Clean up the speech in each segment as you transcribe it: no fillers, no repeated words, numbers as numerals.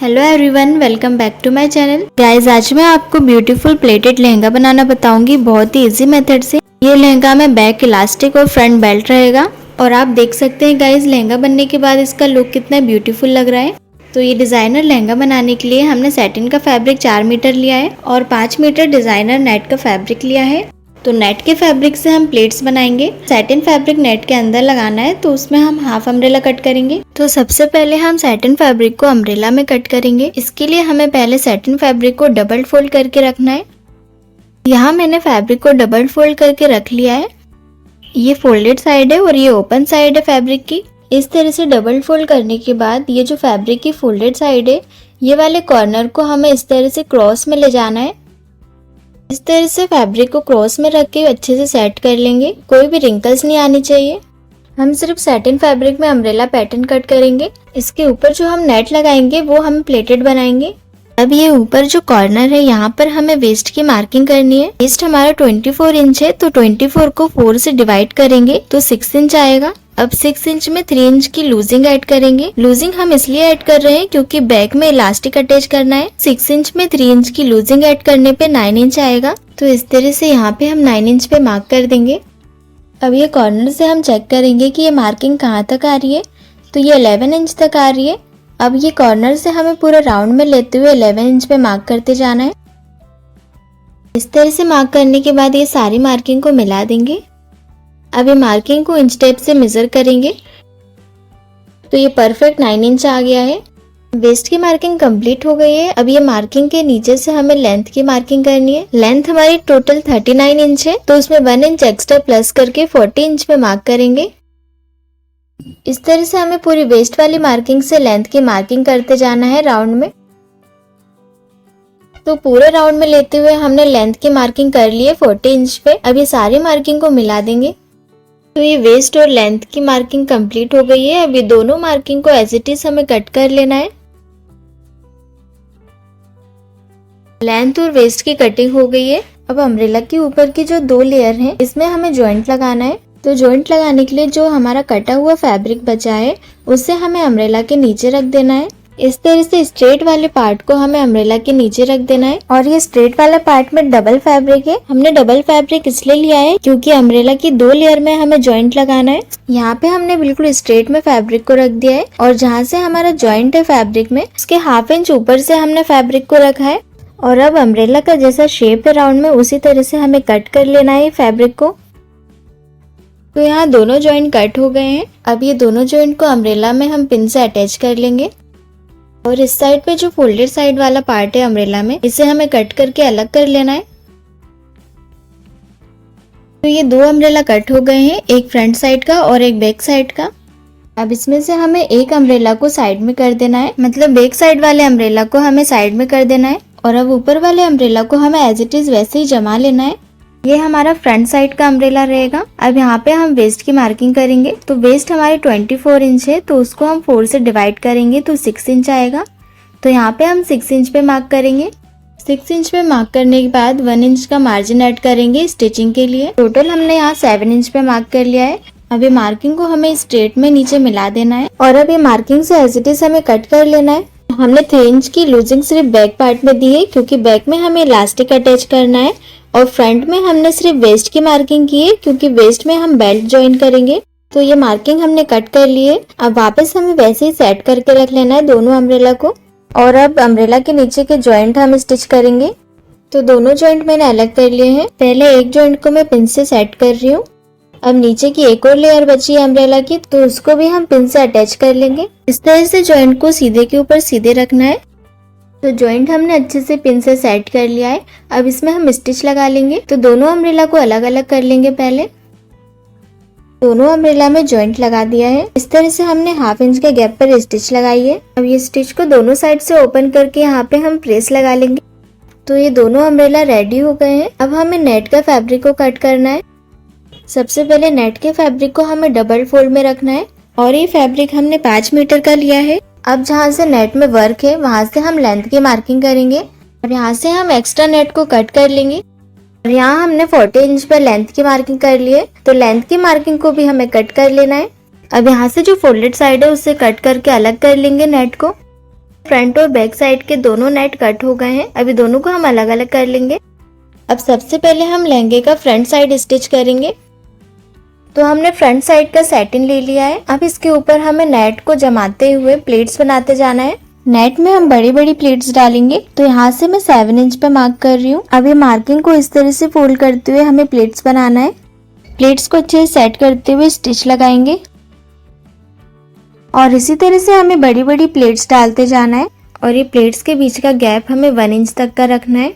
Hello everyone, welcome back to my channel. Guys, आज मैं आपको ब्यूटीफुल प्लेटेड लहंगा बनाना बताऊंगी बहुत ही इजी मेथड से। ये लहंगा में बैक इलास्टिक और फ्रंट बेल्ट रहेगा और आप देख सकते हैं गाइस, लहंगा बनने के बाद इसका लुक कितना ब्यूटीफुल लग रहा है। तो ये डिजाइनर लहंगा बनाने के लिए हमने सैटिन का फैब्रिक 4 मीटर लिया है और 5 मीटर डिजाइनर नेट का फैब्रिक लिया है। तो नेट के फैब्रिक से हम प्लेट्स बनाएंगे। सैटिन फैब्रिक नेट के अंदर लगाना है तो उसमें हम हाफ अम्ब्रेला कट करेंगे। तो सबसे पहले हम सैटिन फैब्रिक को अम्ब्रेला में कट करेंगे। इसके लिए हमें पहले सैटिन फैब्रिक को डबल फोल्ड करके रखना है। यहाँ मैंने फैब्रिक को डबल फोल्ड करके रख लिया है। ये फोल्डेड साइड है और ये ओपन साइड है फैब्रिक की। इस तरह से डबल फोल्ड करने के बाद ये जो फैब्रिक की फोल्डेड साइड है, ये वाले कॉर्नर को हमें इस तरह से क्रॉस में ले जाना है। इस तरह से फैब्रिक को क्रॉस में रख के अच्छे से सेट कर लेंगे। कोई भी रिंकल्स नहीं आनी चाहिए। हम सिर्फ सैटिन फैब्रिक में अम्ब्रेला पैटर्न कट करेंगे। इसके ऊपर जो हम नेट लगाएंगे वो हम प्लेटेड बनाएंगे। अब ये ऊपर जो कॉर्नर है, यहाँ पर हमें वेस्ट की मार्किंग करनी है। वेस्ट हमारा 24 इंच है तो 24 को 4 से डिवाइड करेंगे तो 6 इंच आएगा। अब 6 इंच में 3 इंच की लूजिंग ऐड करेंगे। लूजिंग हम इसलिए ऐड कर रहे हैं क्योंकि बैक में इलास्टिक अटैच करना है। 6 इंच में 3 इंच की लूजिंग ऐड करने पे 9 इंच आएगा। तो इस तरह से यहाँ पे हम 9 इंच पे मार्क कर देंगे। अब ये कॉर्नर से हम चेक करेंगे कि ये मार्किंग कहाँ तक आ रही है। तो ये 11 इंच तक आ रही है। अब ये कॉर्नर से हमें पूरा राउंड में लेते हुए 11 इंच पे मार्क करते जाना है। इस तरह से मार्क करने के बाद ये सारी मार्किंग को मिला देंगे। अब ये मार्किंग को इंच टेप से मेजर करेंगे तो ये परफेक्ट 9 इंच आ गया है। वेस्ट की मार्किंग कंप्लीट हो गई है। अब ये मार्किंग के नीचे से हमें लेंथ की मार्किंग करनी है। लेंथ हमारी टोटल 39 इंच है तो उसमें 1 इंच एक्स्ट्रा प्लस करके 40 इंच पे मार्क करेंगे। इस तरह से हमें पूरी वेस्ट वाली मार्किंग से लेंथ की मार्किंग करते जाना है राउंड में। तो पूरे राउंड में लेते हुए हमने लेंथ की मार्किंग कर ली है 40 इंच पे। अब ये सारी मार्किंग को मिला देंगे। तो ये वेस्ट और लेंथ की मार्किंग कंप्लीट हो गई है। अब ये दोनों मार्किंग को एज इट इज हमें कट कर लेना है। लेंथ और वेस्ट की कटिंग हो गई है। अब अम्ब्रेला के ऊपर की जो 2 लेयर हैं, इसमें हमें जॉइंट लगाना है। तो जॉइंट लगाने के लिए जो हमारा कटा हुआ फैब्रिक बचा है उससे हमें अम्ब्रेला के नीचे रख देना है। इस तरह से स्ट्रेट वाले पार्ट को हमें अम्ब्रेला के नीचे रख देना है। और ये स्ट्रेट वाला पार्ट में डबल फैब्रिक है। हमने डबल फैब्रिक इसलिए लिया है क्योंकि अम्ब्रेला की 2 लेयर में हमें जॉइंट लगाना है। यहाँ पे हमने बिल्कुल स्ट्रेट में फैब्रिक को रख दिया है और जहाँ से हमारा जॉइंट है फैब्रिक में, उसके ½ इंच ऊपर से हमने फैब्रिक को रखा है। और अब अम्ब्रेला का जैसा शेप है राउंड में, उसी तरह से हमें कट कर लेना है फैब्रिक को। तो यहाँ दोनों जॉइंट कट हो गए हैं। अब ये दोनों जॉइंट को अम्ब्रेला में हम पिन से अटैच कर लेंगे। और इस साइड पे जो फोल्डेड साइड वाला पार्ट है अम्ब्रेला में, इसे हमें कट करके अलग कर लेना है। तो ये 2 अम्ब्रेला कट हो गए हैं, एक फ्रंट साइड का और एक बैक साइड का। अब इसमें से हमें एक अम्ब्रेला को साइड में कर देना है, मतलब बैक साइड वाले अम्ब्रेला को हमें साइड में कर देना है। और अब ऊपर वाले अम्ब्रेला को हमें एज इट इज वैसे ही जमा लेना है। ये हमारा फ्रंट साइड का अम्ब्रेला रहेगा। अब यहाँ पे हम वेस्ट की मार्किंग करेंगे। तो वेस्ट हमारी 24 इंच है तो उसको हम 4 से डिवाइड करेंगे तो 6 इंच आएगा। तो यहाँ पे हम 6 इंच पे मार्क करेंगे। 6 इंच पे मार्क करने के बाद 1 इंच का मार्जिन ऐड करेंगे स्टिचिंग के लिए। टोटल हमने यहाँ 7 इंच पे मार्क कर लिया है। अब ये मार्किंग को हमें स्ट्रेट में नीचे मिला देना है और अब ये मार्किंग से एज इट इज हमें कट कर लेना है। हमने 3 इंच की लूजिंग सिर्फ बैक पार्ट में दी है क्योंकि बैक में हमें इलास्टिक अटैच करना है। और फ्रंट में हमने सिर्फ वेस्ट की मार्किंग की है क्योंकि वेस्ट में हम बेल्ट ज्वाइन करेंगे। तो ये मार्किंग हमने कट कर ली है। अब वापस हमें वैसे ही सेट करके रख लेना है दोनों अम्ब्रेला को। और अब अम्ब्रेला के नीचे के जॉइंट हम स्टिच करेंगे। तो दोनों जॉइंट मैंने अलग कर लिए हैं। पहले एक जॉइंट को मैं पिन से सेट कर रही हूँ। अब नीचे की एक और लेयर बची है अम्ब्रेला की, तो उसको भी हम पिन से अटैच कर लेंगे। इस तरह से जॉइंट को सीधे के ऊपर सीधे रखना है। तो जॉइंट हमने अच्छे से पिन से सेट कर लिया है। अब इसमें हम स्टिच लगा लेंगे। तो दोनों अम्ब्रेला को अलग अलग कर लेंगे। पहले दोनों अम्ब्रेला में जॉइंट लगा दिया है। इस तरह से हमने ½ इंच के गैप पर स्टिच लगाई है। अब ये स्टिच को दोनों साइड से ओपन करके यहाँ पे हम प्रेस लगा लेंगे। तो ये दोनों अम्ब्रेला रेडी हो गए हैं। अब हमें नेट का फैब्रिक को कट करना है। सबसे पहले नेट के फैब्रिक को हमें डबल फोल्ड में रखना है और ये फैब्रिक हमने 5 मीटर का लिया है। अब जहाँ से नेट में वर्क है वहाँ से हम लेंथ की मार्किंग करेंगे और यहाँ से हम एक्स्ट्रा नेट को कट कर लेंगे। और यहाँ हमने 40 इंच पर लेंथ की मार्किंग कर ली है। तो लेंथ की मार्किंग को भी हमें कट कर लेना है। अब यहाँ से जो फोल्डेड साइड है उसे कट करके अलग कर लेंगे नेट को। फ्रंट और बैक साइड के दोनों नेट कट हो गए हैं। अभी दोनों को हम अलग अलग कर लेंगे। अब सबसे पहले हम लहंगे का फ्रंट साइड स्टिच करेंगे। तो हमने फ्रंट साइड का सैटिन ले लिया है। अब इसके ऊपर हमें नेट को जमाते हुए प्लेट्स बनाते जाना है। नेट में हम बड़ी बड़ी प्लेट्स डालेंगे। तो यहाँ से मैं 7 इंच पे मार्क कर रही हूँ। अब ये मार्किंग को इस तरह से फोल्ड करते हुए हमें प्लेट्स बनाना है। प्लेट्स को अच्छे से सेट करते हुए स्टिच लगाएंगे और इसी तरह से हमें बड़ी बड़ी प्लेट्स डालते जाना है और ये प्लेट्स के बीच का गैप हमें 1 इंच तक का रखना है।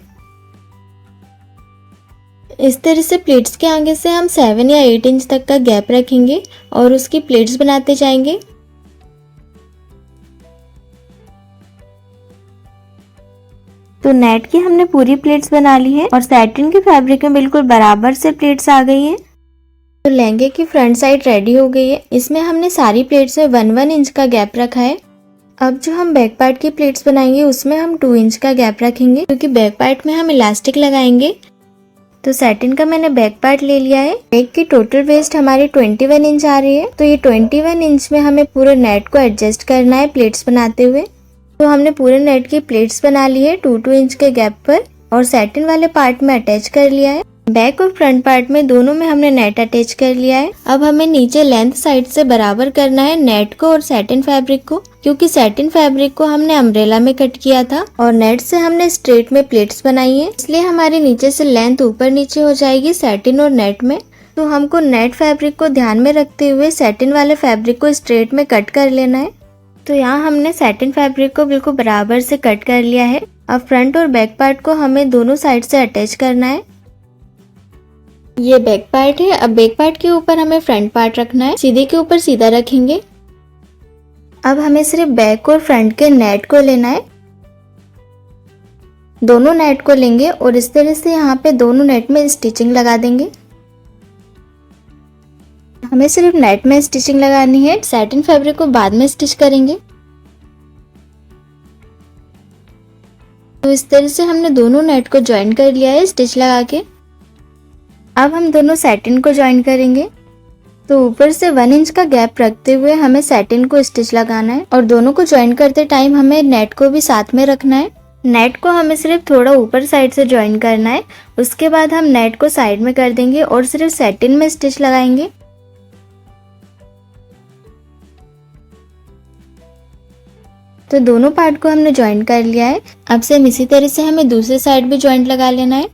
इस तरह से प्लेट्स के आगे से हम 7 या 8 इंच तक का गैप रखेंगे और उसकी प्लेट्स बनाते जाएंगे। तो नेट की हमने पूरी प्लेट्स बना ली है और सैटिन के फैब्रिक में बिल्कुल बराबर से प्लेट्स आ गई हैं। तो लहंगे की फ्रंट साइड रेडी हो गई है। इसमें हमने सारी प्लेट्स में 1-1 इंच का गैप रखा है। अब जो हम बैक पार्ट की प्लेट्स बनाएंगे उसमें हम 2 इंच का गैप रखेंगे क्योंकि बैक पार्ट में हम इलास्टिक लगाएंगे। तो सैटिन का मैंने बैक पार्ट ले लिया है। बैक की टोटल वेस्ट हमारी 21 इंच आ रही है। तो ये 21 इंच में हमें पूरे नेट को एडजस्ट करना है प्लेट्स बनाते हुए। तो हमने पूरे नेट की प्लेट्स बना ली है 2-2 इंच के गैप पर और सैटिन वाले पार्ट में अटैच कर लिया है। बैक और फ्रंट पार्ट में दोनों में हमने नेट अटैच कर लिया है। अब हमें नीचे लेंथ साइड से बराबर करना है नेट को और सैटिन फैब्रिक को, क्योंकि सैटिन फैब्रिक को हमने अम्ब्रेला में कट किया था और नेट से हमने स्ट्रेट में प्लेट्स बनाई है, इसलिए हमारी नीचे से लेंथ ऊपर नीचे हो जाएगी सैटिन और नेट में। तो हमको नेट फैब्रिक को ध्यान में रखते हुए सैटिन वाले फैब्रिक को स्ट्रेट में कट कर लेना है। तो यहाँ हमने सैटिन फैब्रिक को बिल्कुल बराबर से कट कर लिया है। अब फ्रंट और बैक पार्ट को हमें दोनों साइड से अटैच करना है। ये बैक पार्ट है। अब बैक पार्ट के ऊपर हमें फ्रंट पार्ट रखना है। सीधे के ऊपर सीधा रखेंगे। अब हमें सिर्फ बैक और फ्रंट के नेट को लेना है। दोनों नेट को लेंगे और इस तरह से यहाँ पे दोनों नेट में स्टिचिंग लगा देंगे। हमें सिर्फ नेट में स्टिचिंग लगानी है, सैटिन फैब्रिक को बाद में स्टिच करेंगे। तो इस तरह से हमने दोनों नेट को ज्वाइन कर लिया है स्टिच लगा के। अब हम दोनों सैटिन को ज्वाइन करेंगे। तो ऊपर से 1 इंच का गैप रखते हुए हमें सैटिन को स्टिच लगाना है और दोनों को ज्वाइन करते टाइम हमें नेट को भी साथ में रखना है। नेट को हमें सिर्फ थोड़ा ऊपर साइड से ज्वाइन करना है। उसके बाद हम नेट को साइड में कर देंगे और सिर्फ सैटिन में स्टिच लगाएंगे। तो दोनों पार्ट को हमने ज्वाइन कर लिया है। अब सेम इसी तरह से हमें दूसरे साइड भी ज्वाइंट लगा लेना है।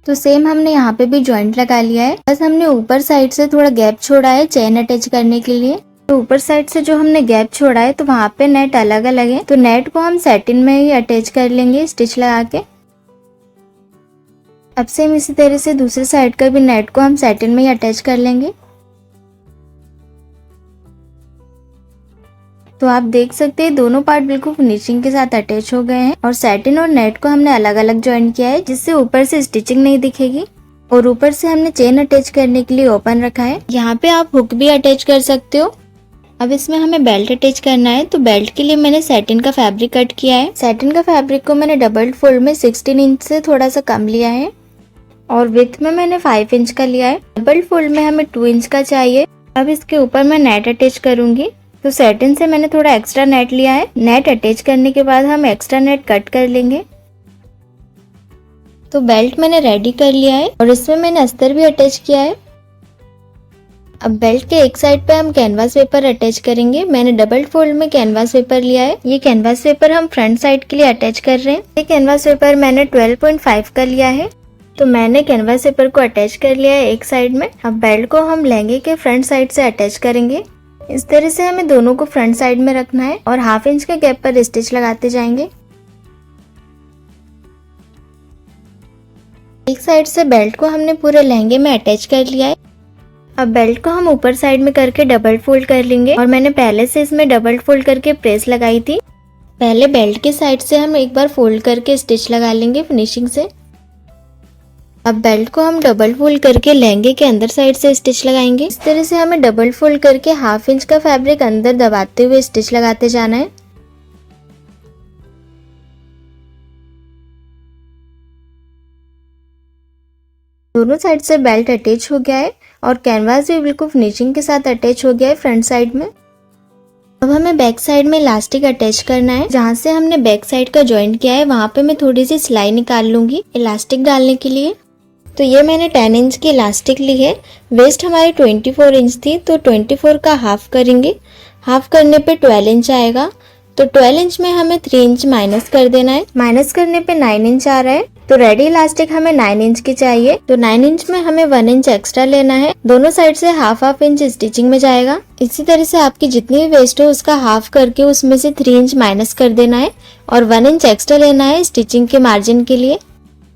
तो सेम हमने यहाँ पे भी ज्वाइंट लगा लिया है। बस हमने ऊपर साइड से थोड़ा गैप छोड़ा है चेन अटैच करने के लिए। तो ऊपर साइड से जो हमने गैप छोड़ा है तो वहाँ पे नेट अलग अलग है। तो नेट को हम सैटिन में ही अटैच कर लेंगे स्टिच लगा के। अब सेम इसी तरह से दूसरे साइड का भी नेट को हम सैटिन में ही अटैच कर लेंगे। तो आप देख सकते हैं दोनों पार्ट बिल्कुल फिनिशिंग के साथ अटैच हो गए हैं और सैटिन और नेट को हमने अलग अलग ज्वाइन किया है जिससे ऊपर से स्टिचिंग नहीं दिखेगी। और ऊपर से हमने चेन अटैच करने के लिए ओपन रखा है। यहाँ पे आप हुक भी अटैच कर सकते हो। अब इसमें हमें बेल्ट अटैच करना है। तो बेल्ट के लिए मैंने सैटिन का फैब्रिक कट किया है। सैटिन का फैब्रिक को मैंने डबल फोल्ड में 16 इंच से थोड़ा सा कम लिया है और विड्थ में मैंने 5 इंच का लिया है। डबल फोल्ड में हमें 2 इंच का चाहिए। अब इसके ऊपर मैं नेट अटैच करूंगी। तो सैटिन से मैंने थोड़ा एक्स्ट्रा नेट लिया है। नेट अटैच करने के बाद हम एक्स्ट्रा नेट कट कर लेंगे। तो बेल्ट मैंने रेडी कर लिया है और इसमें मैंने अस्तर भी अटैच किया है। अब बेल्ट के एक साइड पे हम कैनवास पेपर अटैच करेंगे। मैंने डबल फोल्ड में कैनवास पेपर लिया है। ये कैनवास पेपर हम फ्रंट साइड के लिए अटैच कर रहे हैं। ये कैनवास पेपर मैंने 12.5 का लिया है। तो मैंने कैनवास पेपर को अटैच कर लिया है एक साइड में। अब बेल्ट को हम लहंगे के फ्रंट साइड से अटैच करेंगे। इस तरह से हमें दोनों को फ्रंट साइड में रखना है और 1/2 इंच के गैप पर स्टिच लगाते जाएंगे। एक साइड से बेल्ट को हमने पूरे लहंगे में अटैच कर लिया है। अब बेल्ट को हम ऊपर साइड में करके डबल फोल्ड कर लेंगे और मैंने पहले से इसमें डबल फोल्ड करके प्रेस लगाई थी। पहले बेल्ट के साइड से हम एक बार फोल्ड करके स्टिच लगा लेंगे फिनिशिंग से। अब बेल्ट को हम डबल फोल्ड करके लहंगे के अंदर साइड से स्टिच लगाएंगे। इस तरह से हमें डबल फोल्ड करके 1/2 इंच का फैब्रिक अंदर दबाते हुए स्टिच लगाते जाना है। दोनों साइड से बेल्ट अटैच हो गया है और कैनवास भी बिल्कुल फिनिशिंग के साथ अटैच हो गया है फ्रंट साइड में। अब हमें बैक साइड में इलास्टिक अटैच करना है। जहाँ से हमने बैक साइड का जॉइंट किया है वहाँ पे मैं थोड़ी सी सिलाई निकाल लूंगी इलास्टिक डालने के लिए। तो ये मैंने 10 इंच की इलास्टिक ली है। वेस्ट हमारी 24 इंच थी, तो 24 का हाफ करेंगे। हाफ करने पे 12 इंच आएगा, तो 12 इंच में हमें 3 इंच माइनस कर देना है। माइनस करने पे 9 इंच आ रहा है, तो रेडी इलास्टिक हमें 9 इंच की चाहिए। तो 9 इंच में हमें 1 इंच एक्स्ट्रा लेना है। दोनों साइड से हाफ इंच स्टिचिंग में जाएगा। इसी तरह से आपकी जितनी भी वेस्ट हो उसका हाफ करके उसमें से 3 इंच माइनस कर देना है और 1 इंच एक्स्ट्रा लेना है स्टिचिंग के मार्जिन के लिए।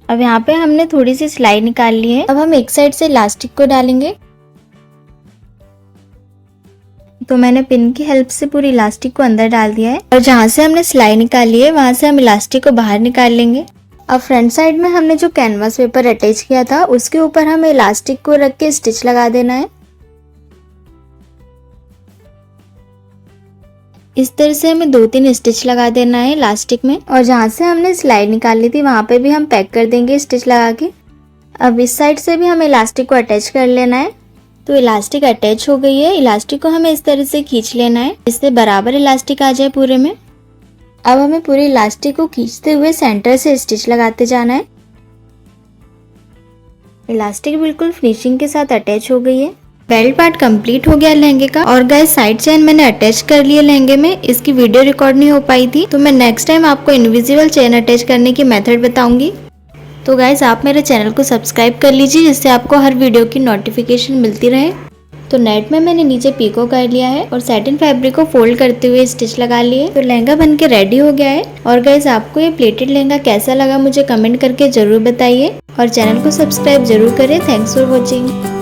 अब यहाँ पे हमने थोड़ी सी सिलाई निकाल ली है। अब हम एक साइड से इलास्टिक को डालेंगे। तो मैंने पिन की हेल्प से पूरी इलास्टिक को अंदर डाल दिया है और जहाँ से हमने सिलाई निकाली है वहां से हम इलास्टिक को बाहर निकाल लेंगे। अब फ्रंट साइड में हमने जो कैनवास पेपर अटैच किया था उसके ऊपर हमें इलास्टिक को रख के स्टिच लगा देना है। इस तरह से हमें 2-3 स्टिच लगा देना है इलास्टिक में और जहाँ से हमने सिलाई निकाली थी वहाँ पे भी हम पैक कर देंगे स्टिच लगा के। अब इस साइड से भी हमें इलास्टिक को अटैच कर लेना है। तो इलास्टिक अटैच हो गई है। इलास्टिक को हमें इस तरह से खींच लेना है जिससे बराबर इलास्टिक आ जाए पूरे में। अब हमें पूरी इलास्टिक को खींचते हुए सेंटर से स्टिच लगाते जाना है। इलास्टिक बिल्कुल फिनिशिंग के साथ अटैच हो गई है। बेल्ट पार्ट कंप्लीट हो गया लहंगे का। और गाइस साइड चेन मैंने अटैच कर लिया लहंगे में। इसकी वीडियो रिकॉर्ड नहीं हो पाई थी, तो मैं नेक्स्ट टाइम आपको इनविजिबल चेन अटैच करने की मेथड बताऊंगी। तो गाइस आप मेरे चैनल को सब्सक्राइब कर लीजिए जिससे आपको हर वीडियो की नोटिफिकेशन मिलती रहे। तो नेट में मैंने नीचे पीको कर लिया है और सैटिन फैब्रिक को फोल्ड करते हुए स्टिच लगा लिए। तो लहंगा बनके रेडी हो गया है। और गाइस आपको ये प्लेटेड लहंगा कैसा लगा मुझे कमेंट करके जरूर बताइए और चैनल को सब्सक्राइब जरूर करें। Thanks for watching.